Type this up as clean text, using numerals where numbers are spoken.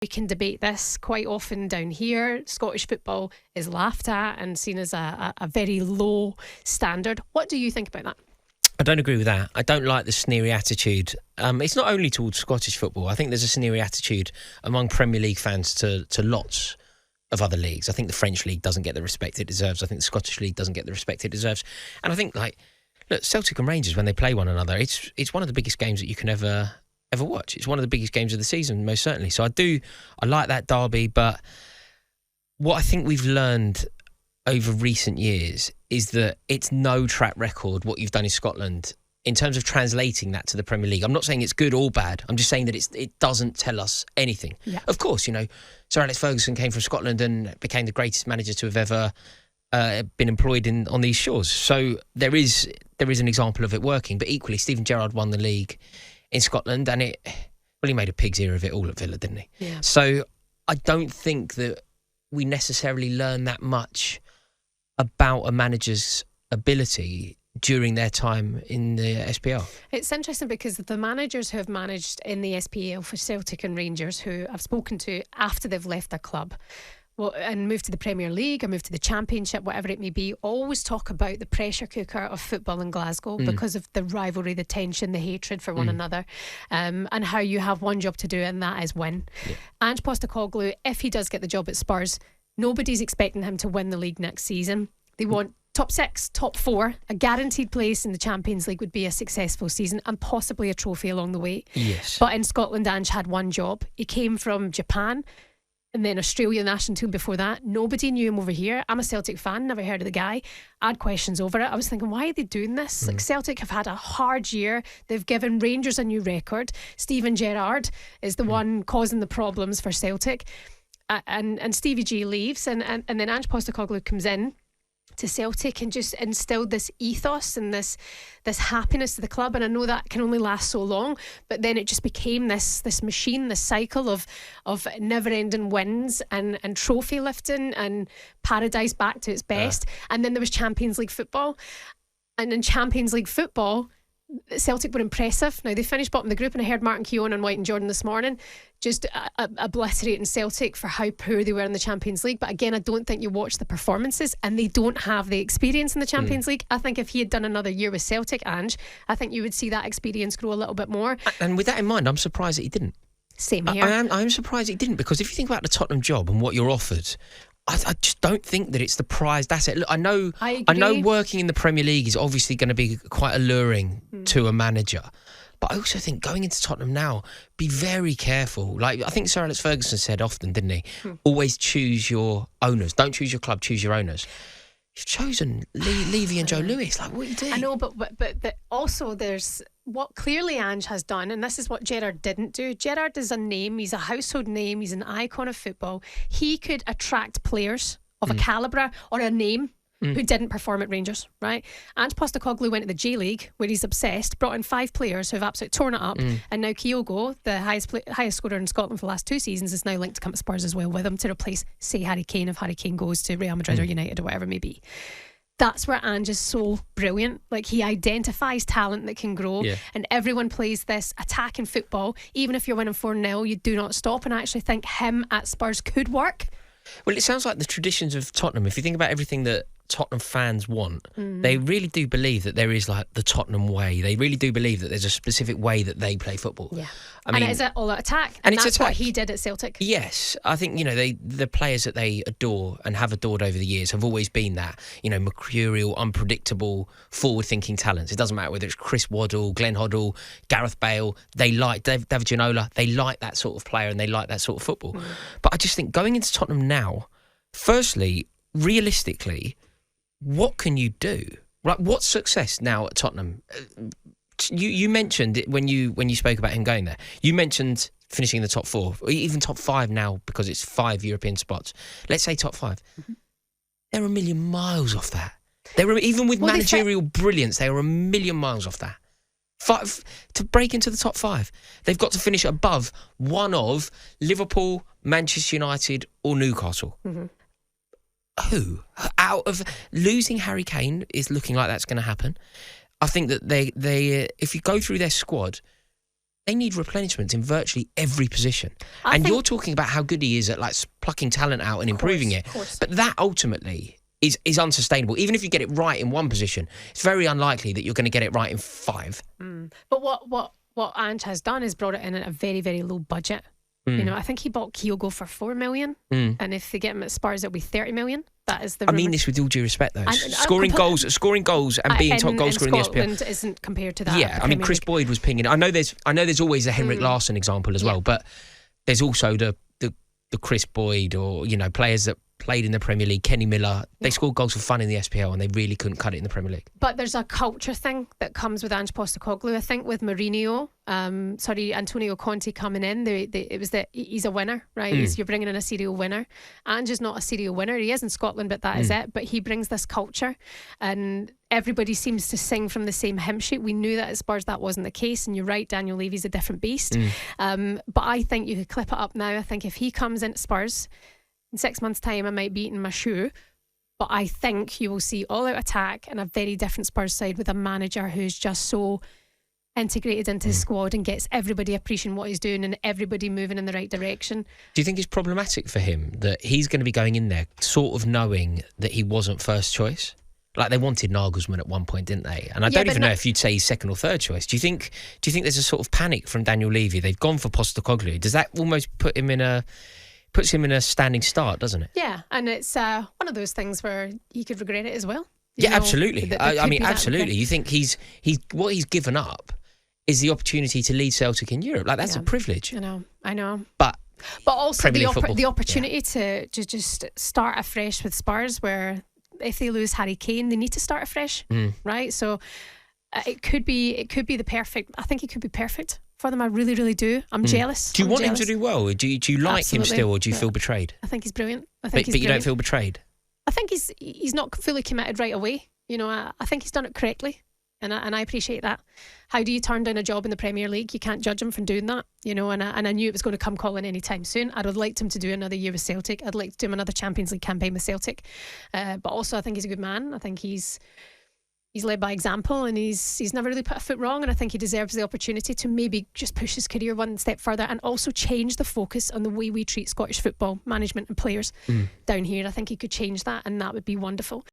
We can debate this quite often down here. Scottish football is laughed at and seen as a very low standard. What do you think about that? I don't agree with that. I don't like the sneery attitude. It's not only towards Scottish football. I think there's a sneery attitude among Premier League fans to lots of other leagues. I think the French league doesn't get the respect it deserves. I think the Scottish league doesn't get the respect it deserves. And I think, look, Celtic and Rangers, when they play one another, it's one of the biggest games that you can ever watch. It's one of the biggest games of the season, most certainly. So I like that derby, but what I think we've learned over recent years is that it's no track record what you've done in Scotland in terms of translating that to the Premier League. I'm not saying it's good or bad. I'm just saying that it doesn't tell us anything. Yeah. Of course, Sir Alex Ferguson came from Scotland and became the greatest manager to have ever been employed on these shores. So there is an example of it working. But equally, Steven Gerrard won the league in Scotland, and he made a pig's ear of it all at Villa, didn't he? Yeah. So I don't think that we necessarily learn that much about a manager's ability during their time in the SPL. It's interesting because the managers who have managed in the SPL for Celtic and Rangers, who I've spoken to after they've left their club, and moved to the Premier League or moved to the Championship, whatever it may be, always talk about the pressure cooker of football in Glasgow because of the rivalry, the tension, the hatred for one another, and how you have one job to do, and that is win. Yeah. Ange Postecoglou, if he does get the job at Spurs, nobody's expecting him to win the league next season. They want top 6, top 4, a guaranteed place in the Champions League would be a successful season and possibly a trophy along the way. Yes. But in Scotland, Ange had one job. He came from Japan and then Australia national team before that. Nobody knew him over here. I'm a Celtic fan, never heard of the guy. I had questions over it. I was thinking, why are they doing this? Like, Celtic have had a hard year. They've given Rangers a new record. Steven Gerrard is the one causing the problems for Celtic. And Stevie G leaves, and then Ange Postecoglou comes in to Celtic and just instilled this ethos and this happiness to the club. And I know that can only last so long, but then it just became this machine, this cycle of never-ending wins and trophy lifting and paradise back to its best. And then there was Champions League football, and in Champions League football, Celtic were impressive. Now, they finished bottom of the group, and I heard Martin Keown and White and Jordan this morning just obliterating Celtic for how poor they were in the Champions League. But again, I don't think you watch the performances, and they don't have the experience in the Champions League. I think if he had done another year with Celtic, Ange, I think you would see that experience grow a little bit more. And with that in mind, I'm surprised that he didn't. Same here. I'm surprised he didn't, because if you think about the Tottenham job and what you're offered, I just don't think that it's the prized asset. Look, I know working in the Premier League is obviously going to be quite alluring to a manager, but I also think going into Tottenham now, be very careful. Like, I think Sir Alex Ferguson said often, didn't he? Always choose your owners. Don't choose your club, choose your owners. You've chosen Levy and Joe Lewis. Like, what are you doing? I know, but also there's what clearly Ange has done, and this is what Gerrard didn't do. Gerrard is a name. He's a household name. He's an icon of football. He could attract players of a calibre or a name who didn't perform at Rangers, right? Ange Postecoglou went to the J-League, where he's obsessed, brought in 5 players who have absolutely torn it up, and now Kyogo, the highest scorer in Scotland for the last 2 seasons, is now linked to come to Spurs as well with him to replace, say, Harry Kane, if Harry Kane goes to Real Madrid or United or whatever it may be. That's where Ange is so brilliant. Like, he identifies talent that can grow, and everyone plays this attacking football. Even if you're winning 4-0, you do not stop, and I actually think him at Spurs could work. Well, it sounds like the traditions of Tottenham, if you think about everything that Tottenham fans want, they really do believe that there is like the Tottenham way. They really do believe that there's a specific way that they play football. Yeah, I mean, and it is an all-out attack, and that's what he did at Celtic. Yes, I think the players that they adore and have adored over the years have always been that mercurial, unpredictable, forward-thinking talents. It doesn't matter whether it's Chris Waddle, Glenn Hoddle, Gareth Bale. They like David Ginola. They like that sort of player and they like that sort of football. But I just think going into Tottenham now, firstly, realistically, what can you do? Right, what's success now at Tottenham? You mentioned it when you spoke about him going there. You mentioned finishing in the top 4, or even top 5 now because it's 5 European spots. Let's say top 5. They're a million miles off that. Even with managerial brilliance, they are a million miles off that. 5 to break into the top 5. They've got to finish above one of Liverpool, Manchester United, or Newcastle. Who out of losing Harry Kane is looking like that's going to happen. I think that they if you go through their squad, they need replenishment in virtually every position. And you're talking about how good he is at like plucking talent out and improving it. But that ultimately is unsustainable. Even if you get it right in one position, it's very unlikely that you're going to get it right in 5. But what Ange has done is brought it in at a very, very low budget. You know, I think he bought Kyogo for 4 million, and if they get him at Spurs, it'll be 30 million. That is the. I mean this with all due respect, though. Scoring goals, and being top goal scorer in the Scotland isn't compared to that. Yeah, I mean Chris Boyd was pinging. I know there's always a Henrik Larsson example as well, but there's also the Chris Boyd, or players that played in the Premier League, Kenny Miller. They scored goals for fun in the SPL and they really couldn't cut it in the Premier League. But there's a culture thing that comes with Ange Postecoglou. I think with Antonio Conte coming in, it was that he's a winner, right? You're bringing in a serial winner. Ange is not a serial winner. He is in Scotland, but that is it. But he brings this culture, and everybody seems to sing from the same hymn sheet. We knew that at Spurs that wasn't the case, and you're right, Daniel Levy's a different beast. But I think you could clip it up now. I think if he comes into Spurs in 6 months' time, I might be eating my shoe. But I think you will see all-out attack and a very different Spurs side with a manager who's just so integrated into his squad and gets everybody appreciating what he's doing and everybody moving in the right direction. Do you think it's problematic for him that he's going to be going in there sort of knowing that he wasn't first choice? Like they wanted Nagelsmann at one point, didn't they? And I don't even know if you'd say he's second or third choice. Do you think there's a sort of panic from Daniel Levy? They've gone for Postecoglou. Does that almost puts him in a standing start, doesn't it? Yeah, and it's one of those things where he could regret it as well. Absolutely. I mean, absolutely. You think he's what he's given up is the opportunity to lead Celtic in Europe. Like that's a privilege. I know. But also the opportunity to just start afresh with Spurs, where if they lose Harry Kane, they need to start afresh, right? So it could be the perfect. I think it could be perfect for them. I really, really do. I'm jealous. Do you want him to do well? Do you like him still, or do you feel betrayed? I think he's brilliant. But you don't feel betrayed? I think he's not fully committed right away. I think he's done it correctly, and I appreciate that. How do you turn down a job in the Premier League? You can't judge him for doing that, and I knew it was going to come calling any time soon. I'd have liked him to do another year with Celtic. I'd like to do him another Champions League campaign with Celtic, but also I think he's a good man. I think he's led by example, and he's never really put a foot wrong, and I think he deserves the opportunity to maybe just push his career one step further and also change the focus on the way we treat Scottish football management and players down here. I think he could change that, and that would be wonderful.